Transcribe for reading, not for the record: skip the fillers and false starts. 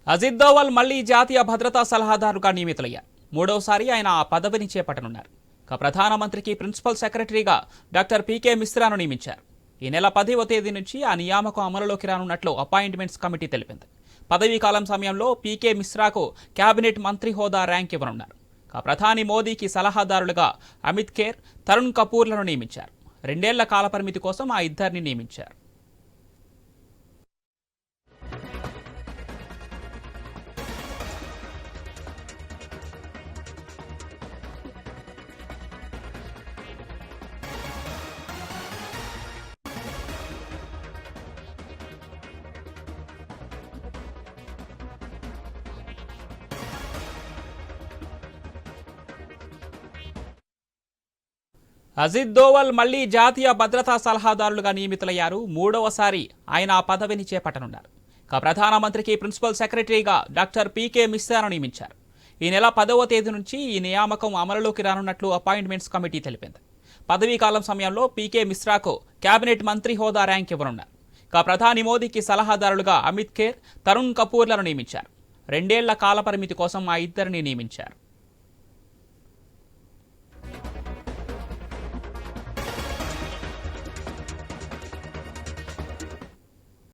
అజిత్ దోవల్ మళ్లీ జాతీయ భద్రతా సలహాదారుగా నియమితులయ్యారు. మూడవసారి ఆయన ఆ పదవిని చేపట్టనున్నారు. ప్రధానమంత్రికి ప్రిన్సిపల్ సెక్రటరీగా డాక్టర్ పీకే మిశ్రాను నియమించారు. ఈ నెల 10వ తేదీ నుంచి ఆ నియామకం అమలులోకి రానున్నట్లు అపాయింట్మెంట్స్ కమిటీ తెలిపింది. పదవీ కాలం సమయంలో పీకే మిశ్రాకు కేబినెట్ మంత్రి హోదా ర్యాంక్ ఇవ్వనున్నారు. ప్రధాని మోదీకి సలహాదారులుగా అమిత్ ఖేర్, తరుణ్ కపూర్లను నియమించారు. 2 ఏళ్ల కాలపరిమితి కోసం ఆ ఇద్దరిని నియమించారు. అజిత్ దోవల్ మళ్లీ జాతీయ భద్రతా సలహాదారులుగా నియమితులయ్యారు. మూడవసారి ఆయన ఆ పదవిని చేపట్టనున్నారు. ప్రధానమంత్రికి ప్రిన్సిపల్ సెక్రటరీగా డాక్టర్ పీకే మిశ్రాను నియమించారు. ఈ నెల 10వ తేదీ నుంచి ఈ నియామకం అమలులోకి రానున్నట్లు అపాయింట్మెంట్స్ కమిటీ తెలిపింది. పదవీ కాలం సమయంలో పీకే మిశ్రాకు కేబినెట్ మంత్రి హోదా ర్యాంక్ ఇవ్వనున్నారు. ప్రధాని మోదీకి సలహాదారులుగా అమిత్ ఖేర్, తరుణ్ కపూర్లను నియమించారు. 2 ఏళ్ల కాలపరిమితి కోసం ఆ ఇద్దరిని నియమించారు.